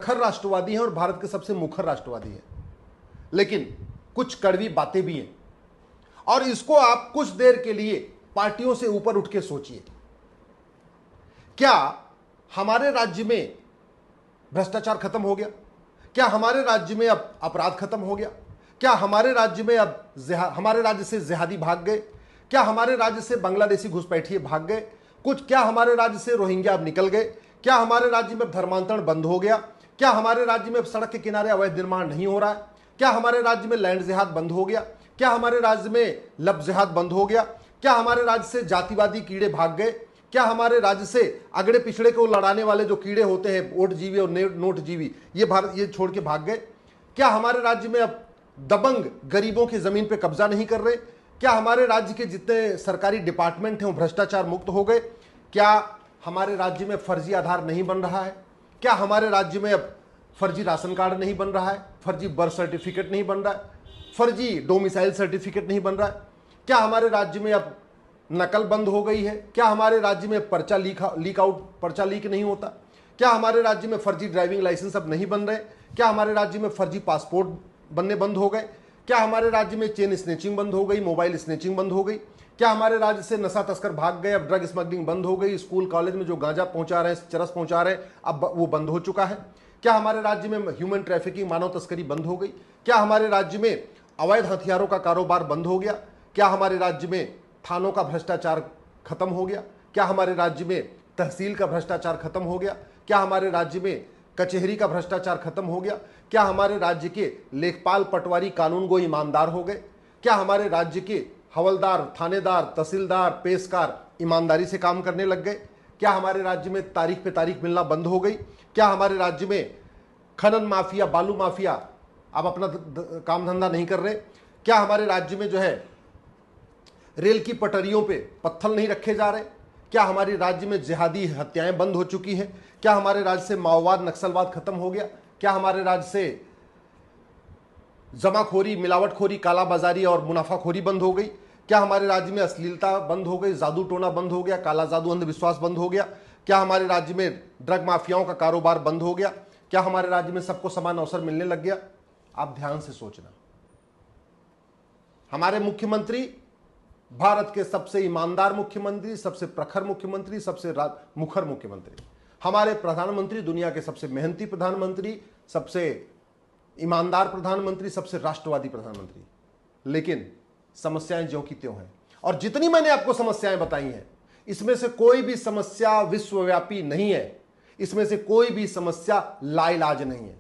प्रखर राष्ट्रवादी हैं और भारत के सबसे मुखर राष्ट्रवादी हैं, लेकिन कुछ कड़वी बातें भी हैं। और इसको आप कुछ देर के लिए पार्टियों से ऊपर उठ के सोचिए। क्या हमारे राज्य में भ्रष्टाचार खत्म हो गया? क्या हमारे राज्य में अब अपराध खत्म हो गया? क्या हमारे राज्य में अब हमारे राज्य से जिहादी भाग गए? क्या हमारे राज्य से बांग्लादेशी घुसपैठिए भाग गए? क्या हमारे राज्य से रोहिंग्या अब निकल गए? क्या हमारे राज्य में धर्मांतरण बंद हो गया? क्या हमारे राज्य में सड़क के किनारे अवैध निर्माण नहीं हो रहा है? क्या हमारे राज्य में लैंड जिहाद बंद हो गया? क्या हमारे राज्य में लब जिहाद बंद हो गया? क्या हमारे राज्य से जातिवादी कीड़े भाग गए? क्या हमारे राज्य से अगड़े पिछड़े को लड़ाने वाले जो कीड़े होते हैं, वोट जीवी और नोट जीवी, ये छोड़ के भाग गए? क्या हमारे राज्य में अब दबंग गरीबों की जमीन पे कब्जा नहीं कर रहे? क्या हमारे राज्य के जितने सरकारी डिपार्टमेंट हैं वो भ्रष्टाचार मुक्त हो गए? क्या हमारे राज्य में फर्जी आधार नहीं बन रहा है? क्या हमारे राज्य में अब फर्जी राशन कार्ड नहीं बन रहा है? फर्जी बर्थ सर्टिफिकेट नहीं बन रहा है? फर्जी डोमिसाइल सर्टिफिकेट नहीं बन रहा है? क्या हमारे राज्य में अब नकल बंद हो गई है? क्या हमारे राज्य में पर्चा पर्चा लीक नहीं होता? क्या हमारे राज्य में फर्जी ड्राइविंग लाइसेंस अब नहीं बन रहे? क्या हमारे राज्य में फर्जी पासपोर्ट बनने बंद हो गए? क्या हमारे राज्य में चेन स्नेचिंग बंद हो गई, मोबाइल स्नेचिंग बंद हो गई? क्या हमारे राज्य से नशा तस्कर भाग गए, अब ड्रग स्मगलिंग बंद हो गई? स्कूल कॉलेज में जो गांजा पहुंचा रहे हैं, चरस पहुंचा रहे हैं, अब वो बंद हो चुका है? क्या हमारे राज्य में ह्यूमन ट्रैफिकिंग, मानव तस्करी बंद हो गई? क्या हमारे राज्य में अवैध हथियारों का कारोबार बंद हो गया? क्या हमारे राज्य में थानों का भ्रष्टाचार खत्म हो गया? क्या हमारे राज्य में तहसील का भ्रष्टाचार खत्म हो गया? क्या हमारे राज्य में कचहरी का भ्रष्टाचार खत्म हो गया? क्या हमारे राज्य के लेखपाल, पटवारी, कानूनगो ईमानदार हो गए? क्या हमारे राज्य के हवलदार, थानेदार, तहसीलदार, पेशकार ईमानदारी से काम करने लग गए? क्या हमारे राज्य में तारीख पे तारीख मिलना बंद हो गई? क्या हमारे राज्य में खनन माफिया, बालू माफिया अब अपना काम धंधा नहीं कर रहे? क्या हमारे राज्य में जो है रेल की पटरियों पे पत्थर नहीं रखे जा रहे? क्या हमारे राज्य में जिहादी हत्याएं बंद हो चुकी हैं? क्या हमारे राज्य से माओवाद, नक्सलवाद खत्म हो गया? क्या हमारे राज्य से जमाखोरी, मिलावटखोरी, कालाबाजारी और मुनाफाखोरी बंद हो गई? क्या हमारे राज्य में अश्लीलता बंद हो गई, जादू टोना बंद हो गया, काला जादू, अंधविश्वास बंद हो गया? क्या हमारे राज्य में ड्रग माफियाओं का कारोबार बंद हो गया? क्या हमारे राज्य में सबको समान अवसर मिलने लग गया? आप ध्यान से सोचना। हमारे मुख्यमंत्री भारत के सबसे ईमानदार मुख्यमंत्री, सबसे प्रखर मुख्यमंत्री, सबसे मुखर मुख्यमंत्री। हमारे प्रधानमंत्री दुनिया के सबसे मेहनती प्रधानमंत्री, सबसे ईमानदार प्रधानमंत्री, सबसे राष्ट्रवादी प्रधानमंत्री। लेकिन समस्याएं ज्यों की त्यों हैं। और जितनी मैंने आपको समस्याएं बताई हैं, इसमें से कोई भी समस्या विश्वव्यापी नहीं है। इसमें से कोई भी समस्या लाइलाज नहीं है।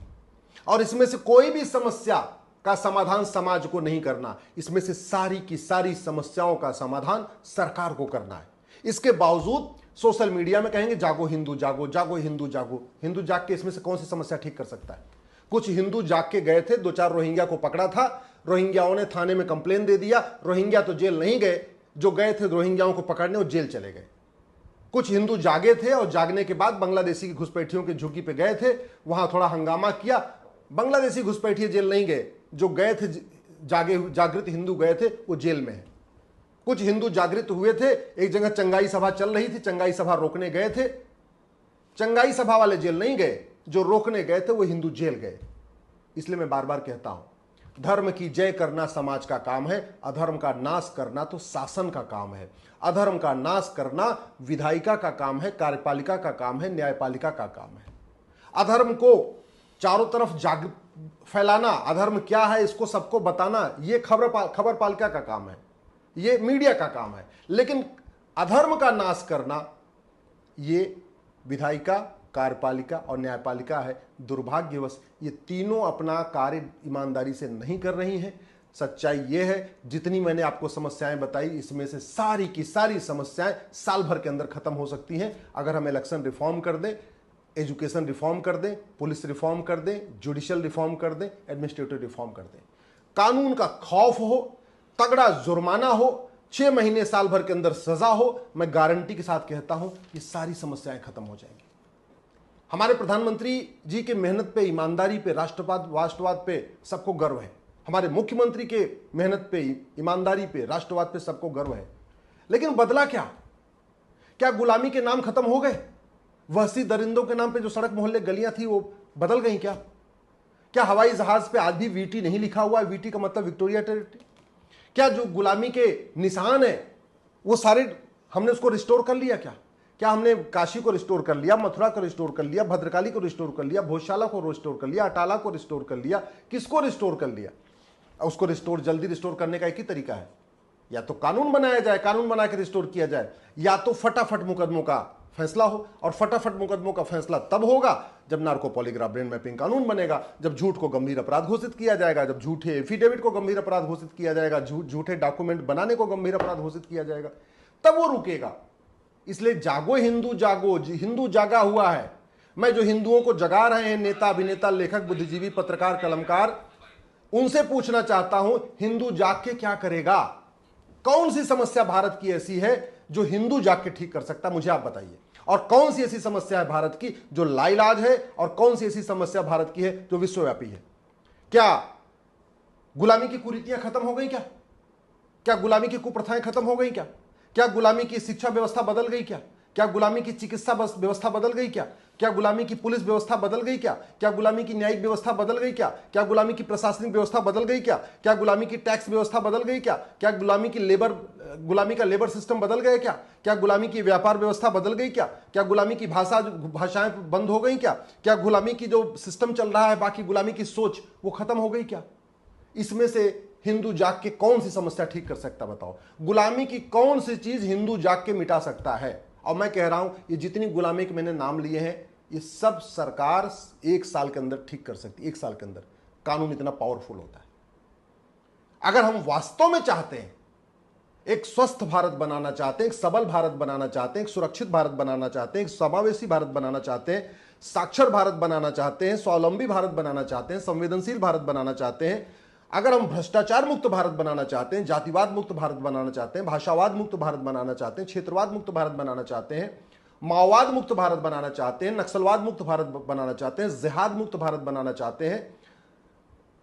और इसमें से कोई भी समस्या का समाधान समाज को नहीं करना। इसमें से सारी की सारी समस्याओं का समाधान सरकार को करना है। इसके बावजूद सोशल मीडिया में कहेंगे जागो हिंदू, जागो जागो हिंदू, जागो हिंदू। जाग के इसमें से कौन सी समस्या ठीक कर सकता है? कुछ हिंदू जाग के गए थे, 2-4 रोहिंग्या को पकड़ा था, रोहिंग्याओं ने थाने में कंप्लेन दे दिया। रोहिंग्या तो जेल नहीं गए, जो गए थे रोहिंग्याओं को पकड़ने वो जेल चले गए। कुछ हिंदू जागे थे और जागने के बाद बांग्लादेशी की घुसपैठियों की झुग्गी पे गए थे, वहां थोड़ा हंगामा किया। बांग्लादेशी घुसपैठिए जेल नहीं गए, जो गए थे जागृत हिंदू गए थे वो जेल में है। कुछ हिंदू जागृत हुए थे, एक जगह चंगाई सभा चल रही थी, चंगाई सभा रोकने गए थे। चंगाई सभा वाले जेल नहीं गए, जो रोकने गए थे वो हिंदू जेल गए। इसलिए मैं बार बार कहता हूं, धर्म की जय करना समाज का काम है, अधर्म का नाश करना तो शासन का काम है। अधर्म का नाश करना विधायिका का काम है, कार्यपालिका का काम है, न्यायपालिका का काम है। अधर्म को चारों तरफ फैलाना, अधर्म क्या है इसको सबको बताना, ये खबर पालिका का काम है, ये मीडिया का काम है। लेकिन अधर्म का नाश करना ये विधायिका, कार्यपालिका और न्यायपालिका है। दुर्भाग्यवश ये तीनों अपना कार्य ईमानदारी से नहीं कर रही हैं। सच्चाई ये है, जितनी मैंने आपको समस्याएं बताई, इसमें से सारी की सारी समस्याएं साल भर के अंदर खत्म हो सकती हैं अगर हम इलेक्शन रिफॉर्म कर दें, एजुकेशन रिफॉर्म कर दें, पुलिस रिफॉर्म कर दें, जुडिशियल रिफॉर्म कर दें, एडमिनिस्ट्रेटिव रिफॉर्म कर दें। कानून का खौफ हो, तगड़ा जुर्माना हो, 6 महीने साल भर के अंदर सजा हो, मैं गारंटी के साथ कहता हूं ये सारी समस्याएं खत्म हो जाएंगी। हमारे प्रधानमंत्री जी के मेहनत पे, ईमानदारी पे, राष्ट्रवाद पे सबको गर्व है। हमारे मुख्यमंत्री के मेहनत पे, ईमानदारी पे, राष्ट्रवाद पे सबको गर्व है। लेकिन बदला क्या गुलामी के नाम खत्म हो गए? वहसी दरिंदों के नाम पे जो सड़क मोहल्ले गलियां थी वो बदल गई क्या? क्या हवाई जहाज पे आज भी वीटी नहीं लिखा हुआ है? वीटी का मतलब विक्टोरिया टेरिटरी। क्या जो गुलामी के निशान है वो सारे हमने उसको रिस्टोर कर लिया? क्या हमने काशी को रिस्टोर कर लिया, मथुरा को रिस्टोर कर लिया, भद्रकाली को रिस्टोर कर लिया, भोजशाला को रिस्टोर कर लिया, अटाला को रिस्टोर कर लिया? किसको रिस्टोर कर लिया? उसको जल्दी रिस्टोर करने का एक ही तरीका है, या तो कानून बनाया जाए, कानून बना के रिस्टोर किया जाए, या तो फटाफट मुकदमों का फैसला हो। और फटाफट मुकदमों का फैसला तब होगा जब नार्को पॉलीग्राफ ब्रेन मैपिंग कानून बनेगा, जब झूठ को गंभीर अपराध घोषित किया जाएगा, जब झूठे एफिडेविट को गंभीर अपराध घोषित किया जाएगा, झूठे डॉक्यूमेंट बनाने को गंभीर अपराध घोषित किया जाएगा, तब वो रुकेगा। इसलिए जागो हिंदू जागो, हिंदू जागा हुआ है। मैं जो हिंदुओं को जगा रहे हैं, नेता, अभिनेता, लेखक, बुद्धिजीवी, पत्रकार, कलमकार, उनसे पूछना चाहता हूं, हिंदू जाग के क्या करेगा? कौन सी समस्या भारत की ऐसी है जो हिंदू जाग के ठीक कर सकता? मुझे आप बताइए। और कौन सी ऐसी समस्या है भारत की जो लाइलाज है, और कौन सी ऐसी समस्या भारत की है जो विश्वव्यापी है? क्या गुलामी की कुरीतियां खत्म हो गई? क्या गुलामी की कुप्रथाएं खत्म हो गई? क्या गुलामी की शिक्षा व्यवस्था बदल गई? क्या गुलामी की चिकित्सा व्यवस्था बदल गई? क्या गुलामी की पुलिस व्यवस्था बदल गई? क्या गुलामी की न्यायिक व्यवस्था बदल गई? क्या गुलामी की प्रशासनिक व्यवस्था बदल गई? क्या गुलामी की टैक्स व्यवस्था बदल गई? क्या गुलामी का लेबर सिस्टम बदल गया? क्या गुलामी की व्यापार व्यवस्था बदल गई? क्या गुलामी की भाषाएं बंद हो गई? क्या गुलामी की जो सिस्टम चल रहा है, बाकी गुलामी की सोच, वो खत्म हो गई? इसमें से हिंदू जाग के कौन सी समस्या ठीक कर सकता? बताओ। गुलामी की कौन सी चीज हिंदू जाग के मिटा सकता है? और मैं कह रहा हूं, ये जितनी गुलामी के मैंने नाम लिए हैं, ये सब सरकार 1 साल के अंदर ठीक कर सकती है। 1 साल के अंदर कानून इतना पावरफुल होता है। अगर हम वास्तव में चाहते हैं, एक स्वस्थ भारत बनाना चाहते हैं, एक सबल भारत बनाना चाहते हैं, एक सुरक्षित भारत बनाना चाहते हैं, एक समावेशी भारत बनाना चाहते हैं, साक्षर भारत बनाना चाहते हैं, स्वावलंबी भारत बनाना चाहते हैं, संवेदनशील भारत बनाना चाहते हैं, अगर हम भ्रष्टाचार मुक्त भारत बनाना चाहते हैं, जातिवाद मुक्त भारत बनाना चाहते हैं, भाषावाद मुक्त भारत बनाना चाहते हैं, क्षेत्रवाद मुक्त भारत बनाना चाहते हैं, माओवाद मुक्त भारत बनाना चाहते हैं, नक्सलवाद मुक्त भारत बनाना चाहते हैं, जिहाद मुक्त भारत बनाना चाहते हैं,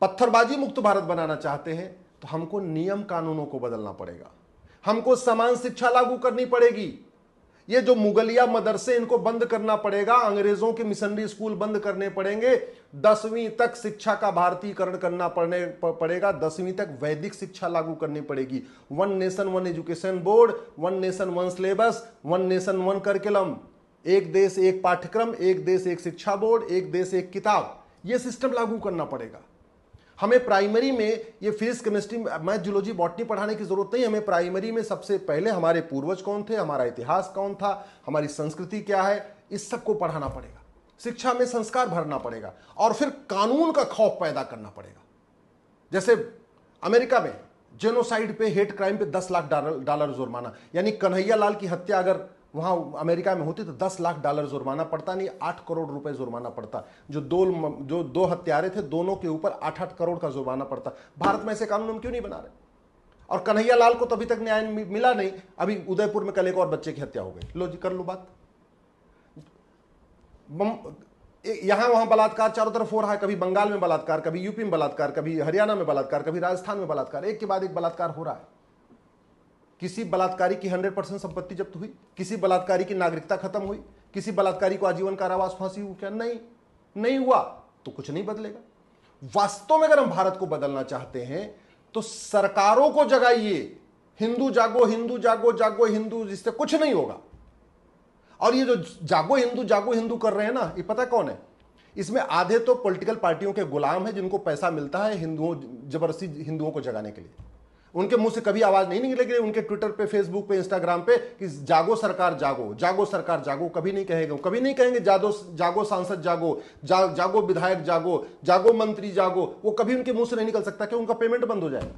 पत्थरबाजी मुक्त भारत बनाना चाहते हैं, तो हमको नियम कानूनों को बदलना पड़ेगा। हमको समान शिक्षा लागू करनी पड़ेगी। ये जो मुगलिया मदरसे, इनको बंद करना पड़ेगा। अंग्रेजों के मिशनरी स्कूल बंद करने पड़ेंगे। 10वीं तक शिक्षा का भारतीयकरण करना पड़ेगा। 10वीं तक वैदिक शिक्षा लागू करनी पड़ेगी। 1 nation 1 education board, 1 nation 1 syllabus, 1 nation 1 curriculum, एक देश एक पाठ्यक्रम, एक देश एक शिक्षा बोर्ड, एक देश एक किताब, यह सिस्टम लागू करना पड़ेगा। हमें प्राइमरी में ये physics, chemistry, math, zoology, botany पढ़ाने की जरूरत नहीं। हमें प्राइमरी में सबसे पहले हमारे पूर्वज कौन थे, हमारा इतिहास कौन था, हमारी संस्कृति क्या है, इस सबको पढ़ाना पड़ेगा। शिक्षा में संस्कार भरना पड़ेगा, और फिर कानून का खौफ पैदा करना पड़ेगा। जैसे अमेरिका में जेनोसाइड पे, हेट क्राइम पे $10 लाख जुर्माना, यानी कन्हैया लाल की हत्या अगर वहां अमेरिका में होती तो $10 लाख जुर्माना पड़ता, नहीं 8 करोड़ रुपए जुर्माना पड़ता। जो दो हत्यारे थे, दोनों के ऊपर 8-8 करोड़ का जुर्माना पड़ता। भारत में ऐसे कानून हम क्यों नहीं बना रहे? और कन्हैया लाल को तो अभी तक न्याय मिला नहीं। अभी उदयपुर में कल एक और बच्चे की हत्या हो गई। लो जी, कर लो बात। यहां वहां बलात्कार चारों तरफ हो रहा है। कभी बंगाल में बलात्कार, कभी यूपी में बलात्कार, कभी हरियाणा में बलात्कार, कभी राजस्थान में बलात्कार, एक के बाद एक बलात्कार हो रहा है। किसी बलात्कारी की 100% संपत्ति जब्त हुई? किसी बलात्कारी की नागरिकता खत्म हुई? किसी बलात्कारी को आजीवन कारावास, फांसी हुई? क्या नहीं हुआ तो कुछ नहीं बदलेगा। वास्तव में अगर हम भारत को बदलना चाहते हैं तो सरकारों को जगाइए। हिंदू जागो, हिंदू जागो, जागो हिंदू, जिससे कुछ नहीं होगा। और ये जो जागो हिंदू कर रहे हैं ना, ये पता कौन है? इसमें आधे तो पॉलिटिकल पार्टियों के गुलाम है, जिनको पैसा मिलता है जबरदस्ती हिंदुओं को जगाने के लिए। उनके मुंह से कभी आवाज नहीं निकलेगी, उनके ट्विटर पे, फेसबुक पे, इंस्टाग्राम पे कि जागो सरकार जागो, जागो सरकार जागो, कभी नहीं कहेंगे। कभी नहीं कहेंगे जागो सांसद जागो, जागो विधायक जागो, जागो मंत्री जागो। वो कभी उनके मुंह से नहीं निकल सकता कि उनका पेमेंट बंद हो जाएगा।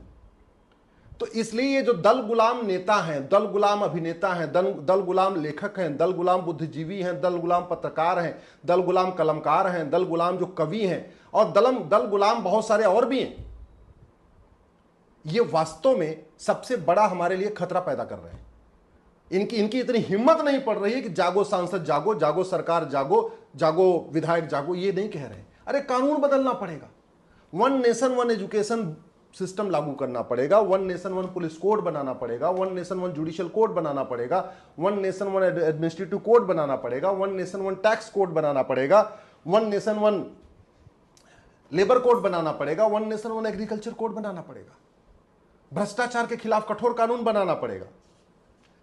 तो इसलिए ये जो दल गुलाम नेता हैं, दल गुलाम अभिनेता हैं, दल गुलाम लेखक हैं, दल गुलाम बुद्धिजीवी हैं, दल गुलाम पत्रकार हैं, दल गुलाम कलमकार हैं, दल गुलाम जो कवि हैं, और दल गुलाम बहुत सारे और भी हैं, ये वास्तव में सबसे बड़ा हमारे लिए खतरा पैदा कर रहे हैं। इनकी इतनी हिम्मत नहीं पड़ रही है कि जागो सांसद जागो, जागो सरकार जागो, जागो विधायक जागो, ये नहीं कह रहे। अरे कानून बदलना पड़ेगा। 1 नेशन 1 एजुकेशन सिस्टम लागू करना पड़ेगा, 1 नेशन 1 पुलिस कोड बनाना पड़ेगा, 1 नेशन 1 जुडिशियल कोड बनाना पड़ेगा, 1 नेशन 1 एडमिनिस्ट्रेटिव कोड बनाना पड़ेगा, 1 नेशन 1 टैक्स कोड बनाना पड़ेगा, 1 नेशन 1 लेबर कोड बनाना पड़ेगा, one nation one agriculture code बनाना पड़ेगा, भ्रष्टाचार के खिलाफ कठोर कानून बनाना पड़ेगा।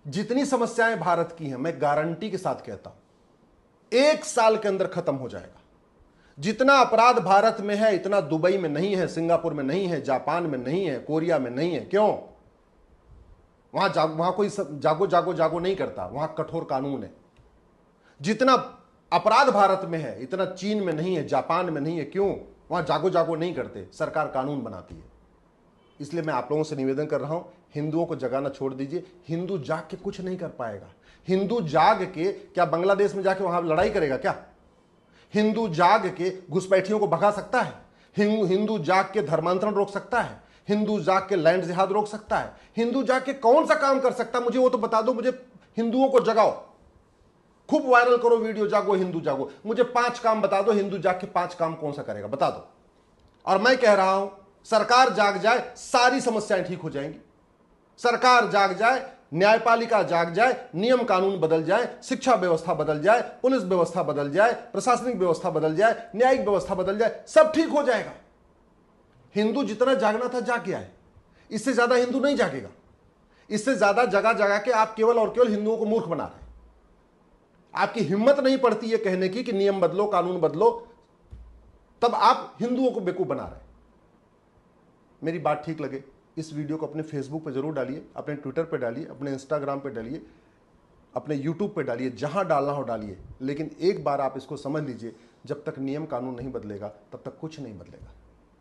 जितनी समस्याएं भारत की हैं, मैं गारंटी के साथ कहता हूं 1 साल के अंदर खत्म हो जाएगा। जितना अपराध भारत में है इतना दुबई में नहीं है, सिंगापुर में नहीं है, जापान में नहीं है, कोरिया में नहीं है। क्यों? वहां कोई जागो जागो जागो नहीं करता, वहां कठोर कानून है। जितना अपराध भारत में है इतना चीन में नहीं है, जापान में नहीं है। क्यों? वहां जागो जागो नहीं करते, सरकार कानून बनाती है। इसलिए मैं आप लोगों से निवेदन कर रहा हूं, हिंदुओं को जगाना छोड़ दीजिए। हिंदू जाग के कुछ नहीं कर पाएगा। हिंदू जाग के क्या बांग्लादेश में जाके वहां लड़ाई करेगा क्या? हिंदू जाग के घुसपैठियों को भगा सकता है? हिंदू जाग के धर्मांतरण रोक सकता है? हिंदू जाग के लैंड जिहाद रोक सकता है? हिंदू जाग के कौन सा काम कर सकता है? मुझे वो तो बता दो। मुझे हिंदुओं को जगाओ, खूब वायरल करो वीडियो, जागो हिंदू जागो। मुझे 5 काम बता दो, हिंदू जाग के 5 काम कौन सा करेगा, बता दो। और मैं कह रहा हूं सरकार जाग जाए, सारी समस्याएं ठीक हो जाएंगी। सरकार जाग जाए, न्यायपालिका जाग जाए, नियम कानून बदल जाए, शिक्षा व्यवस्था बदल जाए, पुलिस व्यवस्था बदल जाए, प्रशासनिक व्यवस्था बदल जाए, न्यायिक व्यवस्था बदल जाए, सब ठीक हो जाएगा। हिंदू जितना जागना था जाग गया है, इससे ज्यादा हिंदू नहीं जागेगा। इससे ज्यादा जगह जगह के आप केवल और केवल हिंदुओं को मूर्ख बना रहे हैं। आपकी हिम्मत नहीं पड़ती है कहने की कि नियम बदलो, कानून बदलो, तब आप हिंदुओं को बेवकूफ बना रहे हैं। मेरी बात ठीक लगे इस वीडियो को अपने फेसबुक पे जरूर डालिए, अपने ट्विटर पे डालिए, अपने इंस्टाग्राम पे डालिए, अपने यूट्यूब पे डालिए, जहां डालना हो डालिए। लेकिन एक बार आप इसको समझ लीजिए, जब तक नियम कानून नहीं बदलेगा तब तक कुछ नहीं बदलेगा।